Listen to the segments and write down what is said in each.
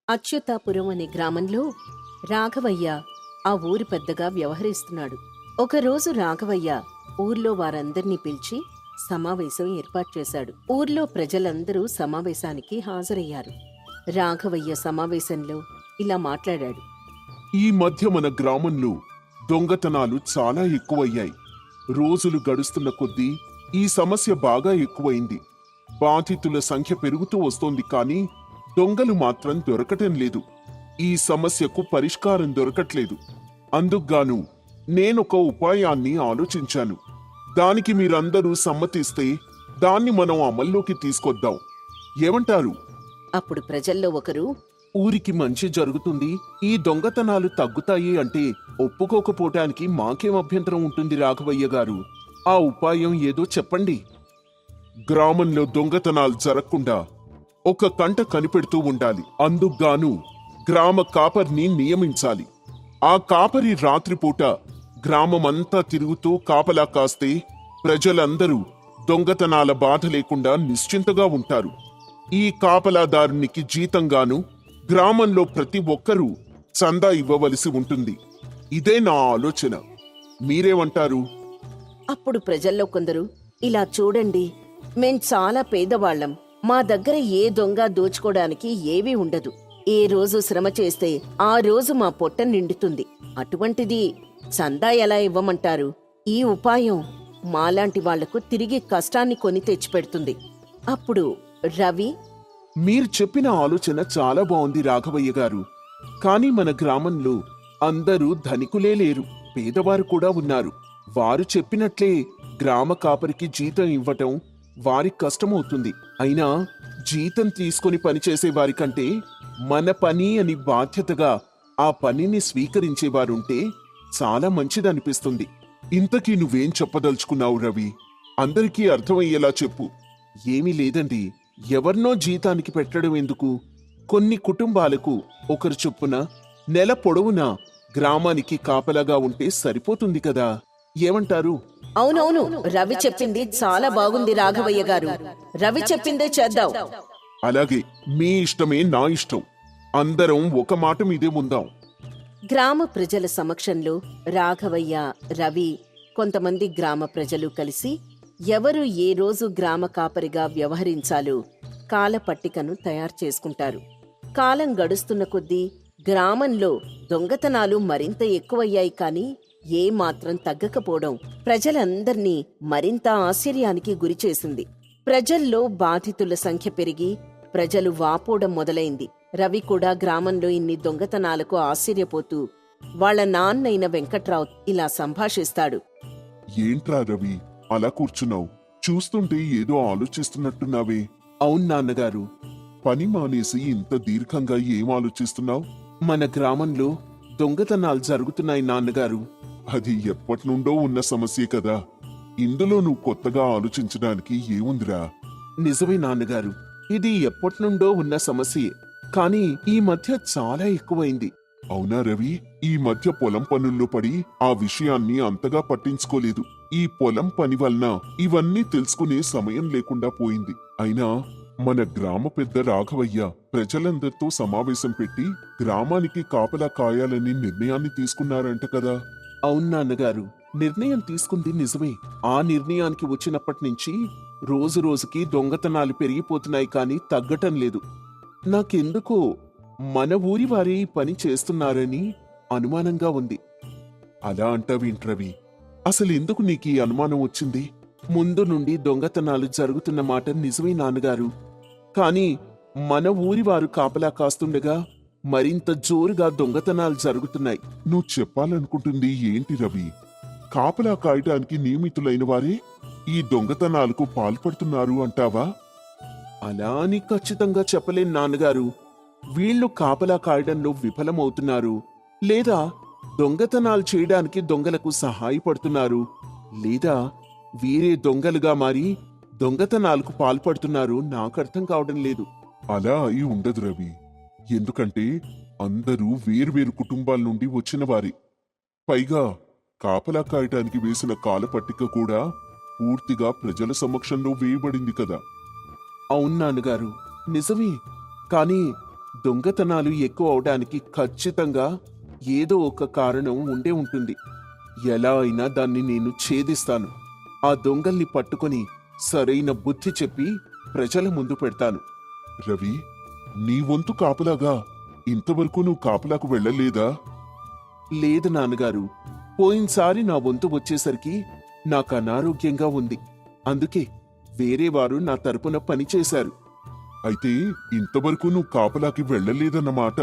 అచ్యుతాపురం అనే గ్రామంలో రాఘవయ్య ఆ ఊరి పెద్దగా వ్యవహరిస్తున్నాడు. ఒకరోజు రాఘవయ్య ఊర్లో వారందర్నీ పిలిచి సమావేశం ఏర్పాటు చేశాడు. ఊర్లో ప్రజలందరూ సమావేశానికి హాజరయ్యారు. రాఘవయ్య సమావేశంలో ఇలా మాట్లాడాడు. ఈ మధ్య మన గ్రామంలో దొంగతనాలు చాలా ఎక్కువయ్యాయి. రోజులు గడుస్తున్న కొద్దీ ఈ సమస్య బాగా ఎక్కువైంది. బాధితుల సంఖ్య పెరుగుతూ వస్తోంది, కానీ దొంగలు మాత్రం దొరకటం లేదు. ఈ సమస్యకు పరిష్కారం దొరకట్లేదు. అందుకుగాను నేనొక ఉపాయాన్ని ఆలోచించాను. దానికి మీరందరూ సమ్మతిస్తే దాన్ని మనం అమల్లోకి తీసుకొద్దాం. ఏమంటారు? అప్పుడు ప్రజల్లో ఒకరు, ఊరికి మంచి జరుగుతుంది, ఈ దొంగతనాలు తగ్గుతాయి అంటే ఒప్పుకోకపోవటానికి మాకేం అభ్యంతరం ఉంటుంది రాఘవయ్య గారు. ఆ ఉపాయం ఏదో చెప్పండి. గ్రామంలో దొంగతనాలు జరగకుండా ఒక కంట కనిపెడుతూ ఉండాలి. అందుకుగాను గ్రామ కాపరిని నియమించాలి. ఆ కాపరి రాత్రిపూట గ్రామమంతా తిరుగుతూ కాపలా కాస్తే ప్రజలందరూ దొంగతనాల బాధ లేకుండా నిశ్చింతగా ఉంటారు. ఈ కాపలాదారునికి జీతంగాను గ్రామంలో ప్రతి ఒక్కరూ చందా ఇవ్వవలసి ఉంటుంది. ఇదే నా ఆలోచన. మీరేమంటారు? అప్పుడు ప్రజల్లో కొందరు, ఇలా చూడండి, మేం చాలా పేదవాళ్లం. మా దగ్గర ఏ దొంగ దోచుకోవడానికి ఏవీ ఉండదు. ఏ రోజు శ్రమ చేస్తే ఆ రోజు మా పొట్ట నిండుతుంది. అటువంటిది చందా ఎలా ఇవ్వమంటారు? ఈ ఉపాయం మాలాంటి వాళ్లకు తిరిగి కష్టాన్ని కొని తెచ్చిపెడుతుంది. అప్పుడు రవి, మీరు చెప్పిన ఆలోచన చాలా బాగుంది రాఘవయ్య గారు. కానీ మన గ్రామంలో అందరూ ధనికులే లేరు, పేదవారు కూడా ఉన్నారు. వారు చెప్పినట్లే గ్రామ కాపరికి జీతం ఇవ్వటం వారికి కష్టమవుతుంది. అయినా జీతం తీసుకుని పనిచేసే వారికంటే మన పని అని బాధ్యతగా ఆ పనిని స్వీకరించేవారుంటే చాలా మంచిదనిపిస్తుంది. ఇంతకీ నువ్వేం చెప్పదలుచుకున్నావు రవి? అందరికీ అర్థమయ్యేలా చెప్పు. ఏమీ లేదండి, ఎవరినో జీతానికి పెట్టడం ఎందుకు? కొన్ని కుటుంబాలకు ఒకరు చొప్పున నెల పొడవునా గ్రామానికి కాపలాగా ఉంటే సరిపోతుంది కదా. ఏమంటారు? అవునవును, రవి చెప్పింది చాలా బాగుంది రాఘవయ్య గారు. రవి చెప్పిందే చేద్దాం. అలాగే, మీ ఇష్టమే నా ఇష్టం. అందరం ఒక మాట మీదే ఉందాం. గ్రామ ప్రజల సమక్షంలో రాఘవయ్య, రవి, కొంతమంది గ్రామ ప్రజలు కలిసి ఎవరు ఏ రోజు గ్రామ కాపరిగా వ్యవహరించాలో కాలపట్టికను తయారు చేసుకుంటారు. కాలం గడుస్తున్న కొద్దీ గ్రామంలో దొంగతనాలు మరింత ఎక్కువయ్యాయి, కానీ ఏమాత్రం తగ్గకపోవడం ప్రజలందర్నీ మరింత ఆశ్చర్యానికి గురిచేసింది. ప్రజల్లో బాధితుల సంఖ్య పెరిగి ప్రజలు వాపోవడం మొదలైంది. రవి కూడా గ్రామంలో ఇన్ని దొంగతనాలకు ఆశ్చర్యపోతూ వాళ్ల నాన్నైన వెంకట్రావు ఇలా సంభాషిస్తాడు. ఏంట్రా రవి, అలా కూర్చున్నావు? చూస్తుంటే ఏదో ఆలోచిస్తున్నట్టున్నావే. అవును నాన్నగారు. పని మానేసి ఇంత దీర్ఘంగా ఏం ఆలోచిస్తున్నావు? మన గ్రామంలో దొంగతనాలు జరుగుతున్నాయి నాన్నగారు. అది ఎప్పటినుండో ఉన్న సమస్యే కదా. ఇందులో నువ్వు కొత్తగా ఆలోచించడానికి ఏముందిరా? నిజమే నాన్నగారు, ఇది ఎప్పటినుండో ఉన్న సమస్యే, కానీ ఈ మధ్య చాలా ఎక్కువైంది. అవునా రవి? ఈ మధ్య పొలం పనుల్లో పడి ఆ విషయాన్ని అంతగా పట్టించుకోలేదు. ఈ పొలం పని వలన ఇవన్నీ తెలుసుకునే సమయం లేకుండా పోయింది. అయినా మన గ్రామ పెద్ద రాఘవయ్య ప్రజలందరితో సమావేశం పెట్టి గ్రామానికి కాపలా కాయాలని నిర్ణయాన్ని తీసుకున్నారంట కదా. అవును నాన్నగారు, నిర్ణయం తీసుకుంది నిజమే. ఆ నిర్ణయానికి వచ్చినప్పటి నుంచి రోజు రోజుకి దొంగతనాలు పెరిగిపోతున్నాయి, కానీ తగ్గటం లేదు. నాకెందుకో మన ఊరి వారే ఈ పని చేస్తున్నారని అనుమానంగా ఉంది. అలా అంటావేంట్రవి? అసలు ఎందుకు నీకు ఈ అనుమానం వచ్చింది? ముందు నుండి దొంగతనాలు జరుగుతున్న మాట నిజమే నాన్నగారు, కానీ మన ఊరి వారు కాపలా కాస్తుండగా మరింత జోరుగా దొంగతనాలు జరుగుతున్నాయి. నువ్వు చెప్పాలనుకుంటుంది ఏంటి రవి? కాపలా కాయటానికి నియమితులైన వారే ఈ దొంగతనాలకు పాల్పడుతున్నారు అంటావా? అలా అని ఖచ్చితంగా చెప్పలేను నాన్నగారు. వీళ్లు కాపలా కాయడంలో విఫలమవుతున్నారు, లేదా దొంగతనాలు చేయడానికి దొంగలకు సహాయపడుతున్నారు, లేదా వీరే దొంగలుగా మారి దొంగతనాలకు పాల్పడుతున్నారు. నాకర్థం కావడం లేదు. అలా అయి ఉండదు రవి. ఎందుకంటే అందరూ వేర్వేరు కుటుంబాల నుండి వచ్చిన వారే. పైగా కాపలా కాయటానికి వేసిన కాలపట్టిక కూడా పూర్తిగా ప్రజల సమక్షంలో వేయబడింది కదా. అవును నాన్నగారు, నిజమే. కానీ దొంగతనాలు ఎక్కువ అవడానికి ఖచ్చితంగా ఏదో ఒక కారణం ఉండే ఉంటుంది. ఎలా అయినా దాన్ని నేను ఛేదిస్తాను. ఆ దొంగల్ని పట్టుకొని సరైన బుద్ధి చెప్పి ప్రజల ముందు పెడతాను. రవి, నీ వంతు కాపలాగా ఇంతవరకు నువ్వు కాపలాకు వెళ్ళలేదా? లేదు నాన్నగారు, పోయినసారి నా వంతు వచ్చేసరికి నాకు అనారోగ్యంగా ఉంది. అందుకే వేరే వారు నా తరపున పనిచేశారు. అయితే ఇంతవరకు నువ్వు కాపలాకి వెళ్ళలేదన్నమాట.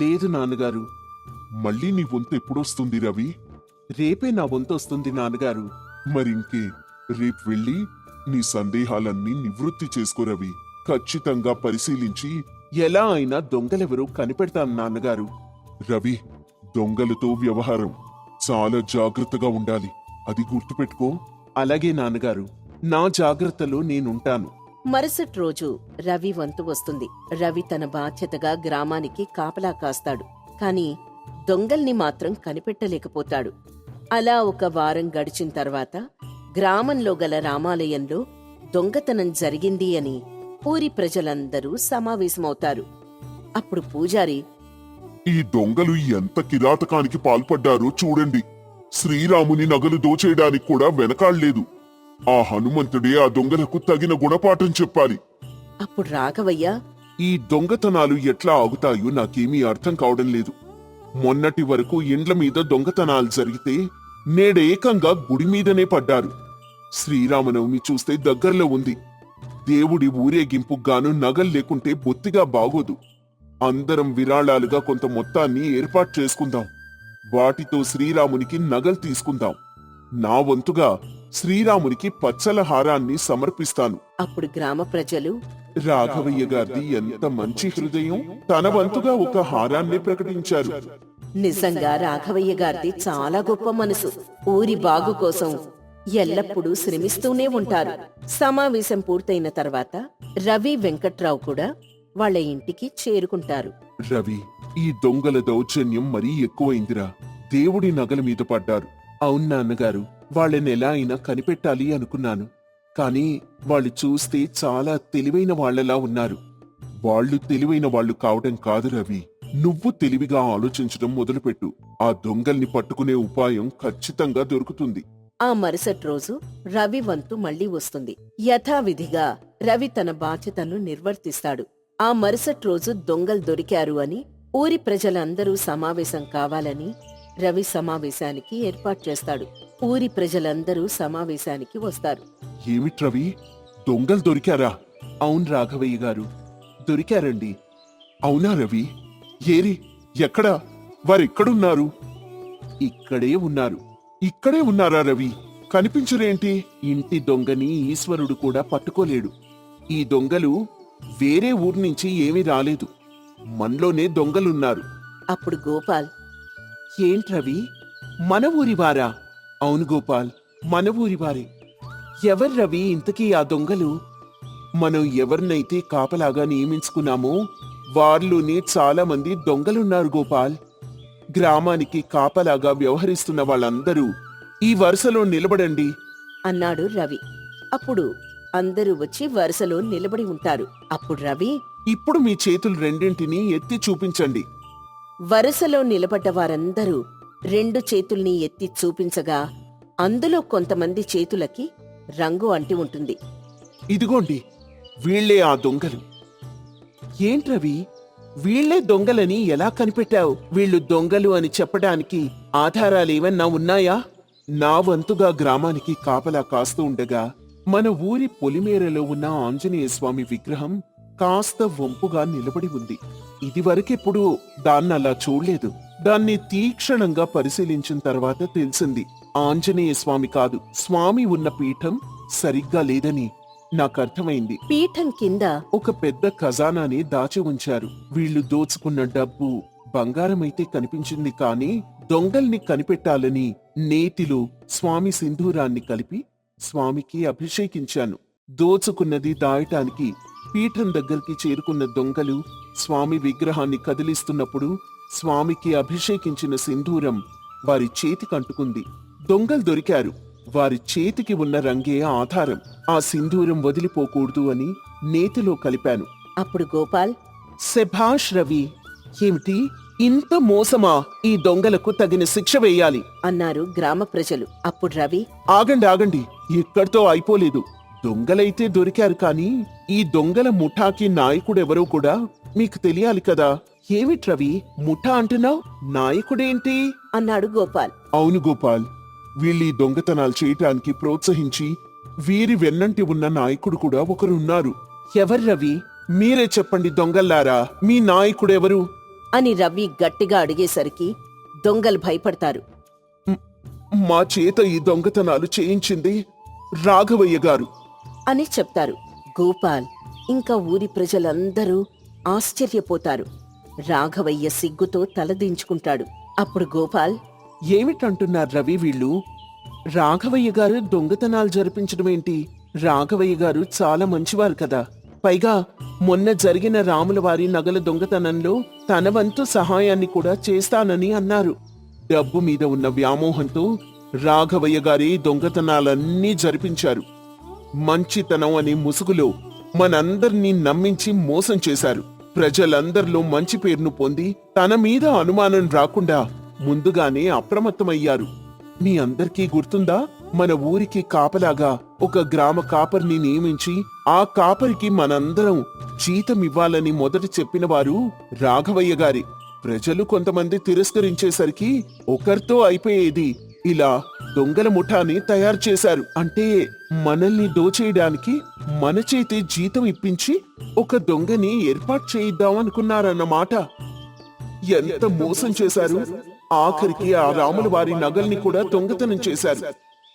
లేదు నాన్నగారు, మళ్ళీ నీ వంతు ఎప్పుడొస్తుంది రవి? రేపే నా వంతు వస్తుంది నాన్నగారు. మరింకే, రేపు వెళ్ళి నీ సందేహాలన్నీ నివృత్తి చేసుకో రవి. ఖచ్చితంగా పరిశీలించి ఎలా అయినా దొంగలెవరూ కనిపెడతాను నాన్నగారు. రవి, దొంగలతో వ్యవహారం చాలా జాగ్రత్తగా ఉండాలి, అది గుర్తుపెట్టుకో. అలాగే నాన్నగారు, నా జాగ్రత్తలో నేనుంటాను. మరుసటి రోజు రవి వంతు వస్తుంది. రవి తన బాధ్యతగా గ్రామానికి కాపలా కాస్తాడు. కాని దొంగల్ని మాత్రం కనిపెట్టలేకపోతాడు. అలా ఒక వారం గడిచిన తర్వాత గ్రామంలో గల రామాలయంలో దొంగతనం జరిగింది అని ఊరి ప్రజలందరూ సమావేశమవుతారు. అప్పుడు పూజారి, ఈ దొంగలు ఎంత కిరాతకానికి పాల్పడ్డారో చూడండి. శ్రీరాముని నగలు దోచేయడానికి కూడా వెనకాళ్లేదు. ఆ హనుమంతుడే ఆ దొంగలకు తగిన గుణపాఠం చెప్పాలి. అప్పుడు రాఘవయ్య, ఈ దొంగతనాలు ఎట్లా ఆగుతాయో నాకేమీ అర్థం కావడం లేదు. మొన్నటి వరకు ఇండ్ల మీద దొంగతనాలు జరిగితే నేడేకంగా గుడి మీదనే పడ్డారు. శ్రీరామనవమి చూస్తే దగ్గరలో ఉంది. దేవుడి ఊరేగింపుగాను నగలు లేకుంటే బొత్తిగా బాగోదు. అందరం విరాళాలుగా కొంత మొత్తాన్ని ఏర్పాటు చేసుకుందాం. వాటితో శ్రీరామునికి నగలు తీసుకుందాం. నా వంతుగా శ్రీరామునికి పచ్చల హారాన్ని సమర్పిస్తాను. అప్పుడు గ్రామ ప్రజలు, రాఘవయ్య గారిది ఎంత మంచి హృదయం, తన వంతుగా ఒక హారాన్ని ప్రకటించారు. నిజంగా రాఘవయ్య గారిది చాలా గొప్ప మనసు. ఊరి బాగు కోసం ఎల్లప్పుడూ శ్రమిస్తూనే ఉంటారు. సమావేశం పూర్తయిన తర్వాత రవి, వెంకట్రావు కూడా వాళ్ళ ఇంటికి చేరుకుంటారు. రవి, ఈ దొంగల దౌర్జన్యం మరీ ఎక్కువైందిరా. దేవుడి నగల మీద పడ్డారు. అవును నాన్నగారు, వాళ్ళని ఎలా అయినా కనిపెట్టాలి అనుకున్నాను. కాని వాళ్ళు చూస్తే చాలా తెలివైన వాళ్లలా ఉన్నారు. వాళ్ళు తెలివైన వాళ్ళు కావడం కాదు రవి, నువ్వు తెలివిగా ఆలోచించడం మొదలుపెట్టు. ఆ దొంగల్ని పట్టుకునే ఉపాయం ఖచ్చితంగా దొరుకుతుంది. ఆ మరుసటి రోజు రవి వంతు మళ్లీ వస్తుంది. యథావిధిగా రవి తన బాధ్యతను నిర్వర్తిస్తాడు. ఆ మరుసటి రోజు దొంగలు దొరికారు అని ఊరి ప్రజలందరూ సమావేశం కావాలని రవి సమావేశానికి ఏర్పాటు చేస్తాడు. ఊరి ప్రజలందరూ సమావేశానికి వస్తారు. ఏమిట్రవి, దొంగలు దొరికారా? అవును రాఘవయ్య గారు, దొరికారండి. అవునా రవి? ఏరి, ఎక్కడా? వారెక్కడున్నారు? ఇక్కడే ఉన్నారు. ఇక్కడే ఉన్నారా రవి? కనిపించరేంటి? ఇంటి దొంగని ఈశ్వరుడు కూడా పట్టుకోలేడు. ఈ దొంగలు వేరే ఊరు నుంచి ఏమీ రాలేదు, మనలోనే దొంగలున్నారు. అప్పుడు గోపాల్, ఏంట్రవి, మన ఊరివారా? అవును గోపాల్, మన ఊరివారే. ఎవరు రవి ఇంతకీ ఆ దొంగలు? మనం ఎవరినైతే కాపలాగా నియమించుకున్నామో వారిలోనే చాలా మంది దొంగలున్నారు గోపాల్. గ్రామానికి కాపలాగా వ్యవహరిస్తున్న వాళ్ళందరూ ఈ వరుసలో నిలబడండి అన్నాడు రవి. అప్పుడు అందరూ వచ్చి వరుసలో నిలబడి ఉంటారు. అప్పుడు రవి, ఇప్పుడు మీ చేతులు రెండింటినీ ఎత్తి చూపించండి. వరుసలో నిలబడ్డ వారందరూ 2 చేతుల్ని ఎత్తి చూపించగా అందులో కొంతమంది చేతులకి రంగు అంటి ఉంటుంది. ఇదిగోండి, వీళ్లే ఆ దొంగలు. ఏంట్రవి, వీళ్లే దొంగలని ఎలా కనిపెట్టావు? వీళ్ళు దొంగలు అని చెప్పడానికి ఆధారాలేవన్నా ఉన్నాయా? నా వంతుగా గ్రామానికి కాపలా కాస్తూ ఉండగా మన ఊరి పొలిమేరలో ఉన్న ఆంజనేయ స్వామి విగ్రహం కాస్త వంపుగా నిలబడి ఉంది. ఇదివరకెప్పుడు దాన్నలా చూడలేదు. దాన్ని తీక్షణంగా పరిశీలించిన తర్వాత తెలిసింది ఆంజనేయ స్వామి కాదు, స్వామి ఉన్న పీఠం సరిగ్గా లేదని నాకర్థమైంది. పీఠం కింద ఒక పెద్ద ఖజానాని దాచి ఉంచారు. వీళ్లు దోచుకున్న డబ్బు బంగారమైతే కనిపించింది, కాని దొంగల్ని కనిపెట్టాలని నేతిలో స్వామి సింధూరాన్ని కలిపి స్వామికి అభిషేకించాను. దోచుకున్నది దాయటానికి పీఠం దగ్గరికి చేరుకున్న దొంగలు స్వామి విగ్రహాన్ని కదిలిస్తున్నప్పుడు స్వామికి అభిషేకించిన సింధూరం వారి చేతికంటుకుంది. దొంగలు దొరికారు. వారి చేతికి ఉన్న రంగే ఆధారం. ఆ సింధూరం వదిలిపోకూడదు అని నేతిలో కలిపాను. అప్పుడు గోపాల్, శభాష్ రవి. ఏమిటి ఇంత మోసమా? ఈ దొంగలకు తగిన శిక్ష వేయాలి. అన్నారు గ్రామ ప్రజలు. అప్పుడు రవి, ఆగండి ఆగండి, ఇక్కడితో అయిపోలేదు. దొంగలైతే దొరికారు, కానీ ఈ దొంగల ముఠాకి నాయకుడెవరో కూడా మీకు తెలియాలి కదా. ఏమిటి రవి ముఠా అంటున్నావు? నాయకుడేంటి? అన్నాడు గోపాల్. అవును గోపాల్, వీళ్ళీ దొంగతనాలు చేయటానికి ప్రోత్సహించి వీరి వెన్నంటి ఉన్న నాయకుడు కూడా ఒకరున్నారు. ఎవరు రవి? మీరే చెప్పండి దొంగల్లారా, మీ నాయకుడెవరు? అని రవి గట్టిగా అడిగేసరికి దొంగలు భయపడతారు. మా చేత ఈ దొంగతనాలు చేయించింది రాఘవయ్య గారు అని చెప్తారు. గోపాల్ ఇంకా ఊరి ప్రజలందరూ ఆశ్చర్యపోతారు. రాఘవయ్య సిగ్గుతో తలదించుకుంటాడు. అప్పుడు గోపాల్, ఏమిటంటున్నారు రవి వీళ్ళు? రాఘవయ్య గారు దొంగతనాలు జరిపించడమేంటి? రాఘవయ్య గారు చాలా మంచివారు కదా. పైగా మొన్న జరిగిన రాముల వారి నగల దొంగతనంలో తన వంతు సహాయాన్ని కూడా చేస్తానని అన్నారు. డబ్బు మీద ఉన్న వ్యామోహంతో రాఘవయ్య గారి దొంగతనాలన్నీ జరిపించారు. మంచితనం అనే ముసుగులో మనందర్నీ నమ్మించి మోసం చేశారు. ప్రజలందరిలో మంచి పేరును పొంది తన మీద అనుమానం రాకుండా ముందుగానే అప్రమత్తమయ్యారు. మీ అందరికీ గుర్తుందా? మన ఊరికి కాపలాగా ఒక గ్రామ కాపరిని నియమించి ఆ కాపరికి మనందరం జీతం ఇవ్వాలని మొదట చెప్పిన వారు రాఘవయ్య గారి. ప్రజలు కొంతమంది తిరస్కరించేసరికి ఒకరితో అయిపోయేది. ఇలా దొంగల ముఠాని తయారు చేశారు. అంటే మనల్ని దోచేయడానికి మన చేతి జీతం ఇప్పించి ఒక దొంగని ఏర్పాటు చేయిద్దామనుకున్నారన్నమాట. ఎంత మోసం చేశారు! ఆఖరికి ఆ రాముల వారి నగల్ని కూడా దొంగతనం చేశారు.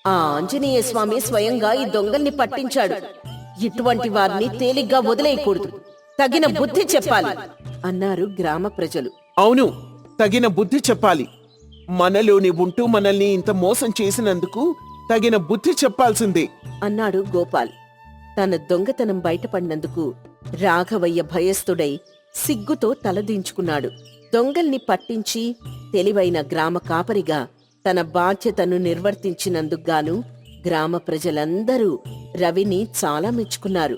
ఆ ఆంజనేయ స్వామి స్వయంగా ఈ దొంగల్ని పట్టించాడు. ఇటువంటి వారిని తేలిగ్గా వదిలేయకూడదు, తగిన బుద్ధి చెప్పాలి అన్నారు గ్రామ ప్రజలు. అవును, తగిన బుద్ధి చెప్పాలి. మనలోని ఉంటూ మనల్ని ఇంత మోసం చేసినందుకు తగిన బుద్ధి చెప్పాల్సిందే అన్నాడు గోపాల్. తన దొంగతనం బయటపడినందుకు రాఘవయ్య భయస్థుడై సిగ్గుతో తలదించుకున్నాడు. దొంగల్ని పట్టించి తెలివైన గ్రామ కాపరిగా తన బాధ్యతను నిర్వర్తించినందుకుగాను గ్రామ ప్రజలందరూ రవిని చాలా మెచ్చుకున్నారు.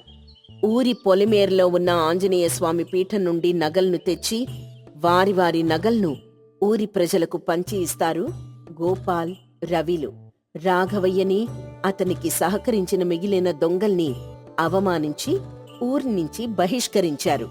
ఊరి పొలిమేరలో ఉన్న ఆంజనేయ స్వామి పీఠం నుండి నగల్ను తెచ్చి వారి వారి నగల్ను ఊరి ప్రజలకు పంచి ఇస్తారు గోపాల్, రవిలు. రాఘవయ్యని, అతనికి సహకరించిన మిగిలిన దొంగల్ని అవమానించి ఊరి నుంచి బహిష్కరించారు.